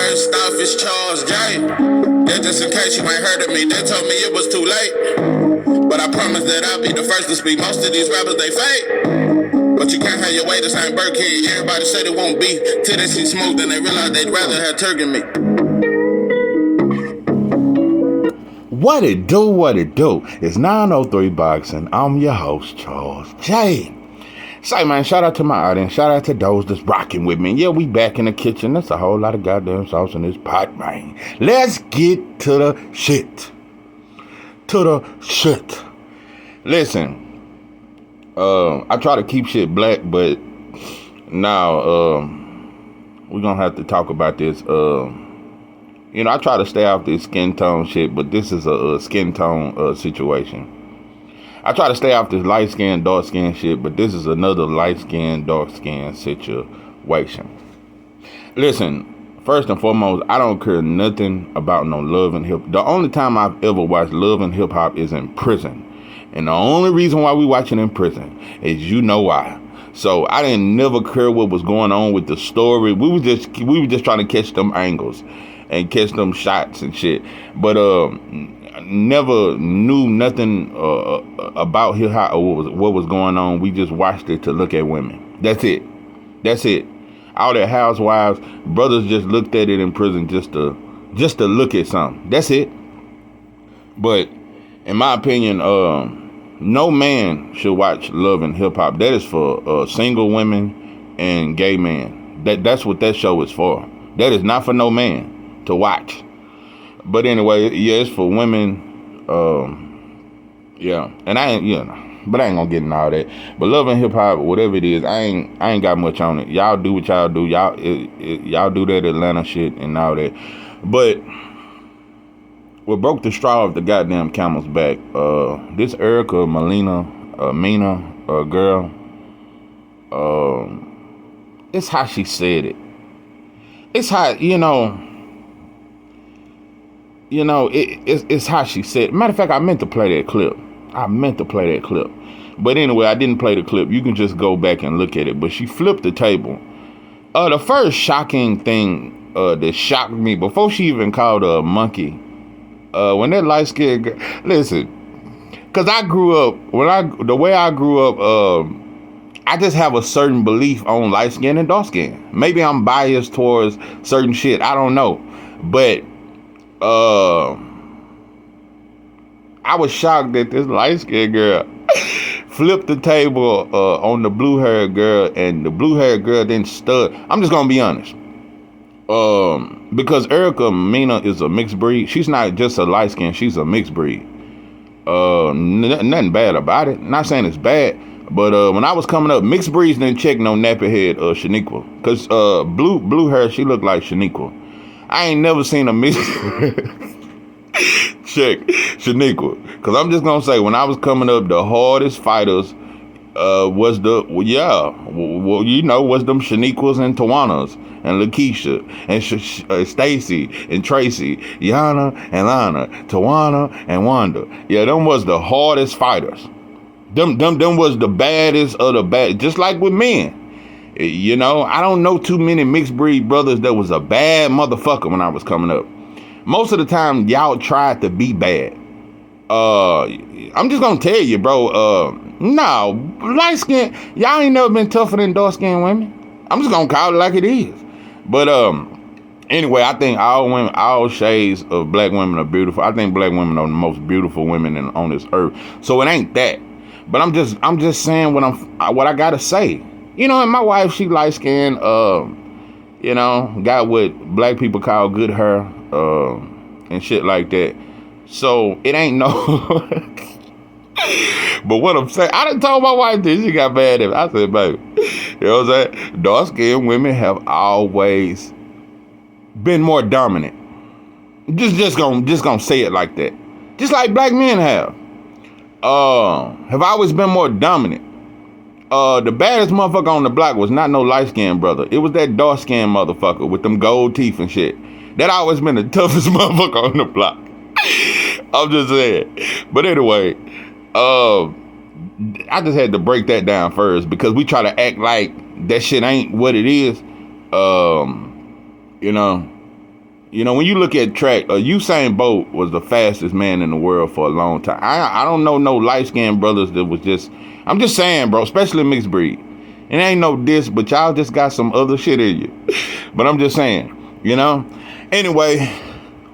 First off, it's Charles J. Yeah, just in case you ain't heard of me, they told me it was too late. But I promise that I'll be the first to speak. Most of these rappers, they fake. But you can't have your way, this ain't Burkhead. Everybody said it won't be till they see smoke, then they realize they'd rather have turkey meat. What it do? It's 903 Boxing. I'm your host, Charles J. Say, man, shout out to my audience. Shout out to those that's rocking with me. Yeah, we back in the kitchen. That's a whole lot of goddamn sauce in this pot, man. Let's get to the shit. Listen, I try to keep shit black, but now we're going to have to talk about this. I try to stay off this skin tone shit, but this is a skin tone situation. I try to stay off this light skin, dark skin shit, but this is another light skin, dark skin situation. Listen, first and foremost, I don't care nothing about no Love and Hip. The only time I've ever watched Love and Hip Hop is in prison. And the only reason why we watch it in prison is you know why. So I didn't never care what was going on with the story. We were just trying to catch them angles and catch them shots and shit. But never knew nothing about hip hop or what was going on. We just watched it to look at women. That's it. All that housewives, brothers just looked at it in prison just to look at something. That's it. But in my opinion, no man should watch Love and Hip Hop. That is for single women and gay men. That's what that show is for. That is not for no man to watch. But anyway, yeah, it's for women. Yeah, and I ain't gonna get into all that. But Love and Hip Hop, whatever it is, I ain't got much on it. Y'all do what y'all do. Y'all do that Atlanta shit and all that. But what broke the straw of the goddamn camel's back? This Mena girl. It's how she said it. It's how it's how she said. Matter of fact, I meant to play that clip. But anyway, I didn't play the clip. You can just go back and look at it. But she flipped the table. The first shocking thing that shocked me, before she even called her a monkey, when that light-skinned girl, listen, because the way I grew up, I just have a certain belief on light skin and dark skin. Maybe I'm biased towards certain shit. I don't know. But I was shocked that this light-skinned girl flipped the table on the blue-haired girl, and the blue-haired girl then stood. I'm just gonna be honest. Because Mena is a mixed breed. She's not just a light skin, she's a mixed breed. Nothing bad about it. Not saying it's bad, but when I was coming up, mixed breeds didn't check no nappy head Shaniqua. Cause blue hair, she looked like Shaniqua. I ain't never seen a mixed check Shaniqua. Cause I'm just gonna say, when I was coming up, the hardest fighters was them Shaniquas and Tawanas and Lakeisha and Stacy and Tracy, Yana and Lana, Tawana and Wanda. Yeah, them was the hardest fighters. Them was the baddest of the bad. Just like with men. I don't know too many mixed breed brothers that was a bad motherfucker when I was coming up. Most of the time, y'all tried to be bad. I'm just gonna tell you, bro. No, light skin, y'all ain't never been tougher than dark skinned women. I'm just gonna call it like it is. But anyway, I think all shades of black women are beautiful. I think black women are the most beautiful women on this earth. So it ain't that. But I'm just saying what I gotta say. And my wife, she light skinned, got what black people call good hair, and shit like that. So it ain't no. But what I'm saying, I done told my wife this. She got mad at me. I said, baby, you know what I'm saying? Dark skinned women have always been more dominant. Just gonna say it like that. Just like black men have always been more dominant. The baddest motherfucker on the block was not no light-skinned brother. It was that dark-skinned motherfucker with them gold teeth and shit. That always been the toughest motherfucker on the block. I'm just saying. But anyway, I just had to break that down first because we try to act like that shit ain't what it is. You know, when you look at track, Usain Bolt was the fastest man in the world for a long time. I don't know no light-skinned brothers that was just, I'm just saying, bro, especially mixed breed. It ain't no diss, but y'all just got some other shit in you. But I'm just saying, you know? Anyway,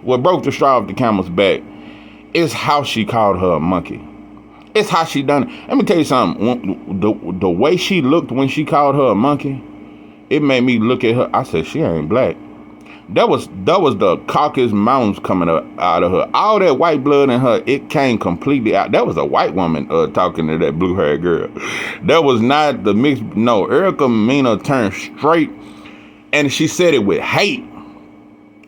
what broke the straw off the camel's back is how she called her a monkey. It's how she done it. Let me tell you something. The way she looked when she called her a monkey, it made me look at her. I said, she ain't black. That was the Caucasus Mountains coming out of her. All that white blood in her, it came completely out. That was a white woman talking to that blue-haired girl. That was not the mixed. No, Erica Mena turned straight, and she said it with hate.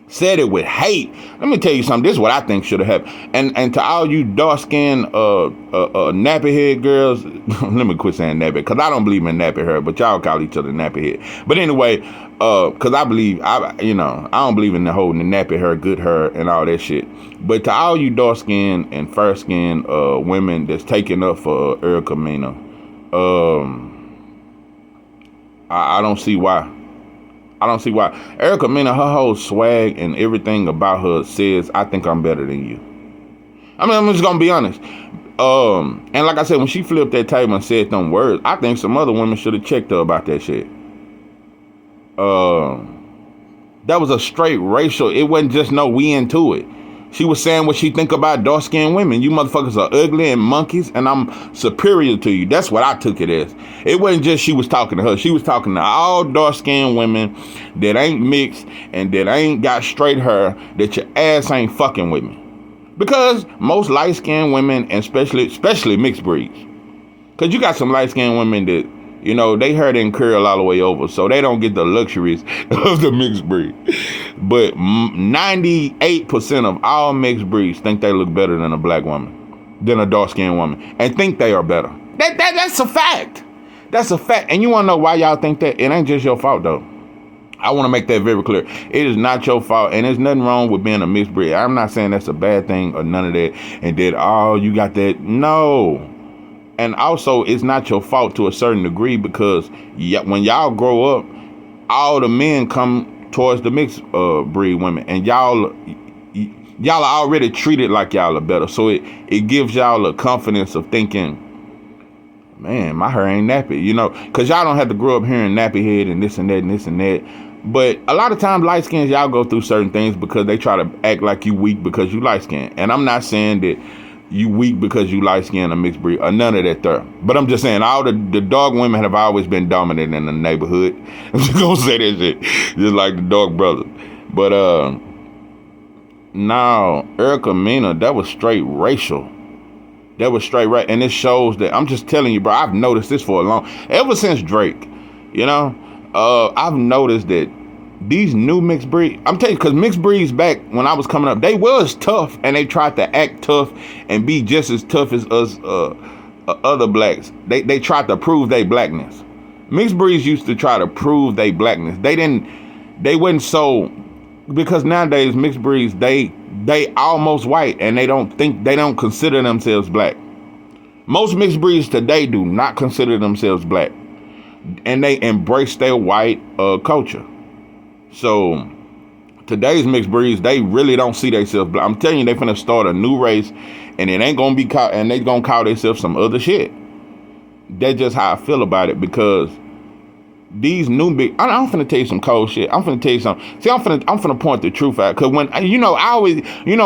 Said it with hate. Let me tell you something. This is what I think should have happened. And to all you dark-skinned nappy head girls, let me quit saying nappy, because I don't believe in nappy hair, but y'all call each other nappy head. But anyway, because I don't believe in the whole nappy hair, good hair, and all that shit. But to all you dark-skinned and fair-skinned women that's taking up for Erica Mena, I don't see why. I don't see why. Erica Mena, her whole swag and everything about her says, I think I'm better than you. I mean, I'm just going to be honest. And like I said, when she flipped that table and said them words, I think some other women should have checked her about that shit. That was a straight racial. It wasn't just no we into it. She was saying what she think about dark-skinned women. You motherfuckers are ugly and monkeys, and I'm superior to you. That's what I took it as. It wasn't just she was talking to her. She was talking to all dark-skinned women that ain't mixed and that ain't got straight hair, that your ass ain't fucking with me. Because most light-skinned women, and especially mixed breeds, because you got some light-skinned women that, you know, they hair didn't curl all the way over, so they don't get the luxuries of the mixed breed. But 98% of all mixed breeds think they look better than a black woman, than a dark-skinned woman, and think they are better. That's a fact. That's a fact. And you want to know why y'all think that? It ain't just your fault, though. I want to make that very clear. It is not your fault, and there's nothing wrong with being a mixed breed. I'm not saying that's a bad thing or none of that, and that, oh, you got that. No. And also, it's not your fault to a certain degree, because when y'all grow up, all the men come towards the mixed breed women, and y'all are already treated like y'all are better. So it gives y'all a confidence of thinking, man, my hair ain't nappy, you know, because y'all don't have to grow up hearing nappy head and this and that and this and that. But a lot of times light skins, y'all go through certain things because they try to act like you weak because you light skin. And I'm not saying that you weak because you light skin or mixed breed or none of that there. But I'm just saying all the dog women have always been dominant in the neighborhood. I'm just gonna say that shit, just like the dog brothers. But now Erica Mena, that was straight racial. That was straight right, and it shows that, I'm just telling you, bro. I've noticed this for a long, ever since Drake. You know, I've noticed that these new mixed breed, I'm telling you, because mixed breeds back when I was coming up, they was tough, and they tried to act tough and be just as tough as us other blacks. They tried to prove their blackness. Mixed breeds used to try to prove their blackness. They wasn't so, because nowadays mixed breeds, they almost white, and they don't consider themselves black. Most mixed breeds today do not consider themselves black, and they embrace their white culture. So today's mixed breeds, they really don't see themselves black. I'm telling you, they finna start a new race, and it ain't gonna be called, and they gonna call themselves some other shit. That's just how I feel about it, because these new big, I'm finna tell you some cold shit. I'm finna tell you something. See, I'm finna point the truth out, because when, you know,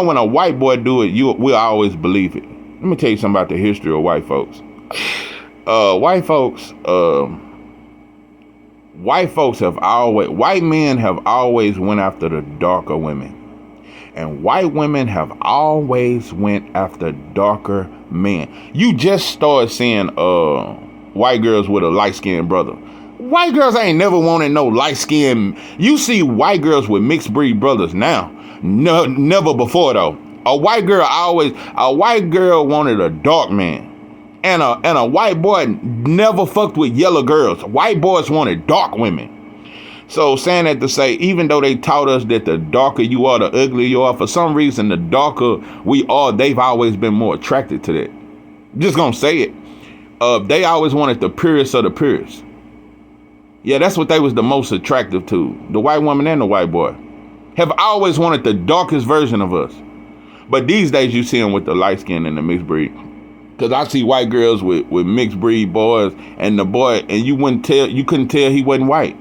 when a white boy do it, we'll always believe it. Let me tell you something about the history of white folks. White men have always went after the darker women. And white women have always went after darker men. You just start seeing white girls with a light-skinned brother. White girls ain't never wanted no light-skinned. You see white girls with mixed breed brothers now. No, never before though. A white girl wanted a dark man. And a white boy never fucked with yellow girls. White boys wanted dark women. So saying that to say, even though they taught us that the darker you are, the uglier you are, for some reason, the darker we are, they've always been more attracted to that. Just gonna say it. They always wanted the purest of the purest. Yeah, that's what they was the most attractive to. The white woman and the white boy. have always wanted the darkest version of us. But these days you see them with the light skin and the mixed breed. Cause I see white girls with mixed breed boys, and the boy, and you couldn't tell he wasn't white.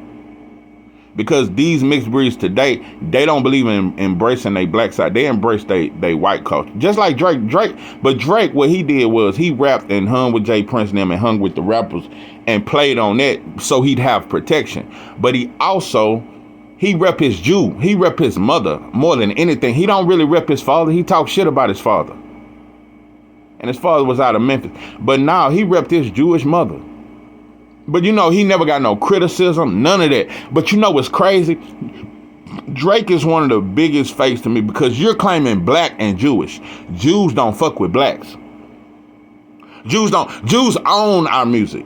Because these mixed breeds today, they don't believe in embracing their black side. They embrace they white culture. Just like Drake. But Drake, what he did was he rapped and hung with Jay Prince and them and hung with the rappers and played on that so he'd have protection. But he rep his Jew. He rep his mother more than anything. He don't really rep his father. He talks shit about his father. And his father was out of Memphis. But now he repped his Jewish mother. But you know, he never got no criticism, none of that. But you know what's crazy? Drake is one of the biggest fakes to me because you're claiming black and Jewish. Jews don't fuck with blacks. Jews own our music.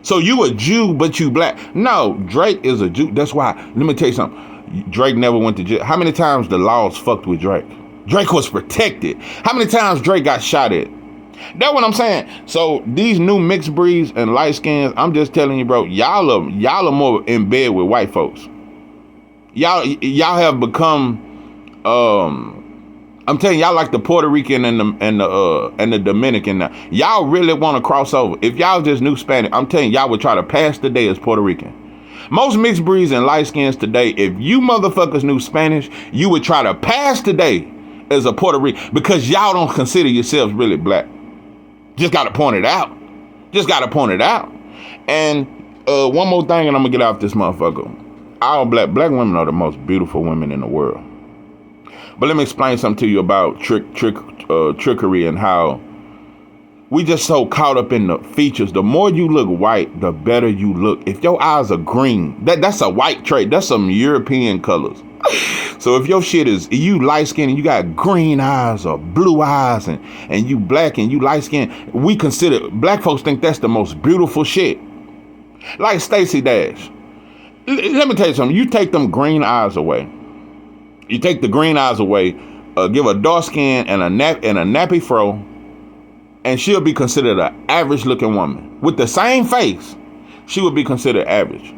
So you a Jew, but you black. No, Drake is a Jew. That's why, let me tell you something. Drake never went to jail. How many times the laws fucked with Drake? Drake was protected. How many times Drake got shot at? That's what I'm saying. So these new mixed breeds and light skins, I'm just telling you, bro, y'all are more in bed with white folks. Y'all have become I'm telling y'all like the Puerto Rican and the Dominican now. Y'all really want to cross over. If y'all just knew Spanish, I'm telling y'all would try to pass the day as Puerto Rican. Most mixed breeds and light skins today, if you motherfuckers knew Spanish, you would try to pass the day as a Puerto Rican because y'all don't consider yourselves really black. Just got to point it out. And one more thing, and I'm going to get off this motherfucker. All black women are the most beautiful women in the world. But let me explain something to you about trickery and how we just so caught up in the features. The more you look white, the better you look. If your eyes are green, that's a white trait. That's some European colors. So if your shit is, you light skinned and you got green eyes or blue eyes and you black and you light skinned, we consider, black folks think that's the most beautiful shit. Like Stacey Dash. Let me tell you something. You take them green eyes away. You take the green eyes away, give a dark skin and a nappy fro, and she'll be considered an average looking woman. With the same face, she would be considered average.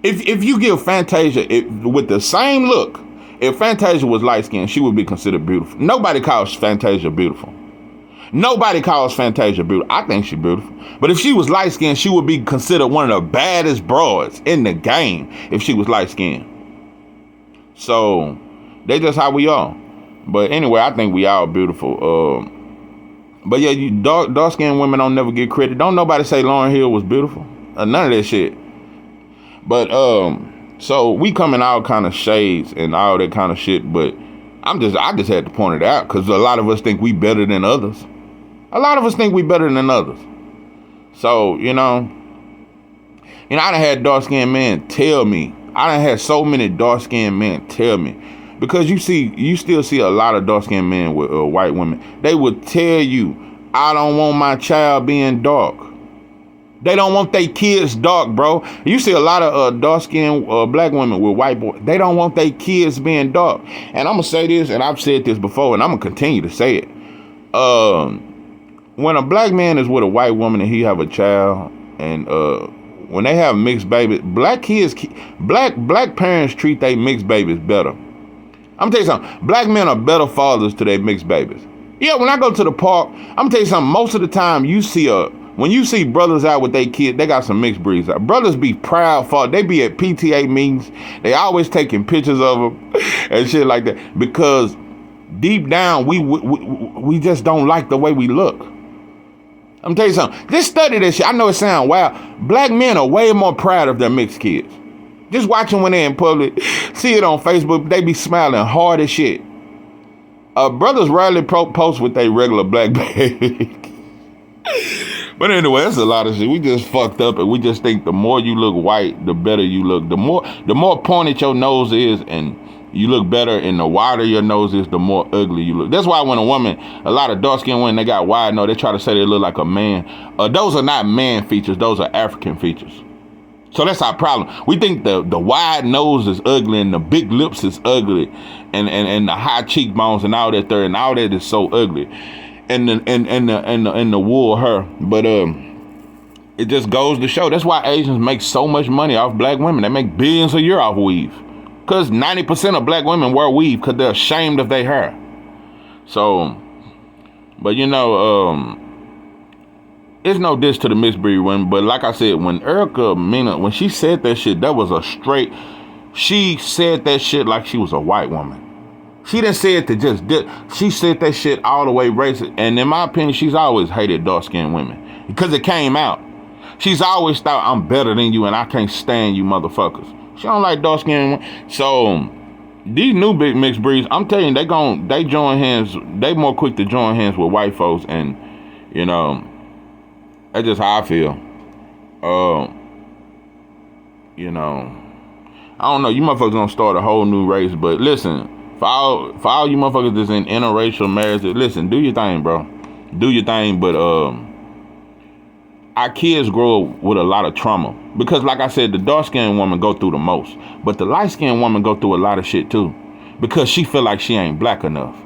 If you give Fantasia with the same look, if Fantasia was light skinned, she would be considered beautiful. Nobody calls Fantasia beautiful. I think she's beautiful. But if she was light skinned, she would be considered one of the baddest broads in the game if she was light skinned. So they just how we are. But anyway, I think we all beautiful. But yeah, you dark skinned women don't never get credit. Don't nobody say Lauryn Hill was beautiful. None of that shit. But so we come in all kind of shades and all that kind of shit. But I just had to point it out because a lot of us think we better than others. So I done had dark skinned men tell me. I done had so many dark skinned men tell me, because you still see a lot of dark skinned men with white women. They would tell you, I don't want my child being dark. They don't want their kids dark, bro. You see a lot of dark-skinned black women with white boys. They don't want their kids being dark. And I'm going to say this, and I've said this before, and I'm going to continue to say it. When a black man is with a white woman and he have a child, and when they have mixed babies, black parents treat their mixed babies better. I'm going to tell you something. Black men are better fathers to their mixed babies. Yeah, when I go to the park, I'm going to tell you something. Most of the time, when you see brothers out with their kids, they got some mixed breeds out. Brothers be proud for, they be at PTA meetings. They always taking pictures of them and shit like that. Because deep down, we just don't like the way we look. I'm tell you something. Just study this shit. I know it sounds wild. Black men are way more proud of their mixed kids. Just watching when they're in public, see it on Facebook, they be smiling hard as shit. Brothers rarely post with their regular black baby. But anyway, that's a lot of shit. We just fucked up, and we just think the more you look white, the better you look. The more pointed your nose is, and you look better, and the wider your nose is, the more ugly you look. That's why when a lot of dark-skinned women, they got wide nose, they try to say they look like a man. Those are not man features. Those are African features. So that's our problem. We think the wide nose is ugly, and the big lips is ugly, and the high cheekbones and all that there, and all that is so ugly. And the wool hair. But it just goes to show. That's why Asians make so much money off black women. They make billions a year off weave. Because 90% of black women wear weave because they're ashamed of their hair. So, but you know, it's no diss to the mixed breed women. But like I said, when Erica Mena, when she said that shit, that was a straight, she said that shit like she was a white woman. She didn't say it to just dip. She said that shit all the way racist. And in my opinion, she's always hated dark-skinned women because it came out. She's always thought, I'm better than you and I can't stand you motherfuckers. She don't like dark-skinned women. So these new big mixed breeds, I'm telling you, they join hands. They more quick to join hands with white folks. And, you know, that's just how I feel. You know, I don't know. You motherfuckers gonna start a whole new race. But listen, for all you motherfuckers that's in interracial marriage, listen, do your thing, bro. Do your thing. But our kids grow up with a lot of trauma. Because like I said, the dark-skinned woman go through the most. But the light-skinned woman go through a lot of shit too. Because she feel like she ain't black enough.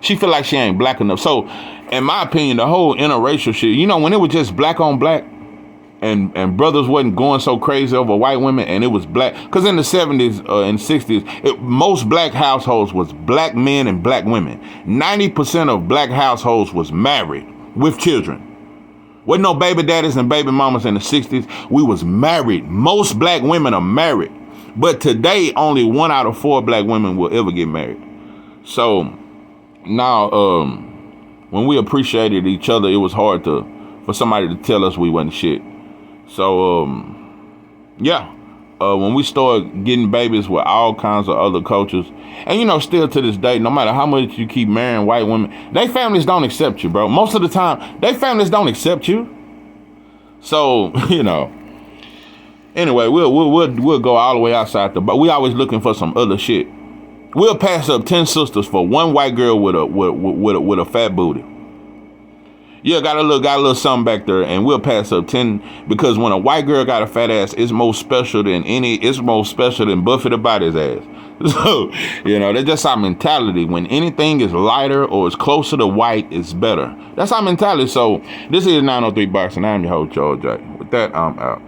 She feel like she ain't black enough. So, in my opinion, the whole interracial shit, you know, when it was just black on black, and brothers wasn't going so crazy over white women, and it was black, because in the 70s and 60s, most black households was black men and black women. 90% of black households was married with children. Wasn't no baby daddies and baby mamas in the 60s. We was married. Most black women are married. But today, only 1 out of 4 black women will ever get married. So now, when we appreciated each other, it was hard for somebody to tell us we wasn't shit. So, yeah, when we start getting babies with all kinds of other cultures, and you know, still to this day, no matter how much you keep marrying white women, they families don't accept you, bro. Most of the time, they families don't accept you. So, you know, anyway, we'll go all the way outside but we always looking for some other shit. We'll pass up 10 sisters for one white girl with a fat booty. Yeah, got a little something back there, and we'll pass up 10 because when a white girl got a fat ass, it's more special than Buffy the Body's ass. So, you know, that's just our mentality. When anything is lighter or is closer to white, it's better. That's our mentality. So this is 903 Box, and I'm your host, Joe J. With that, I'm out.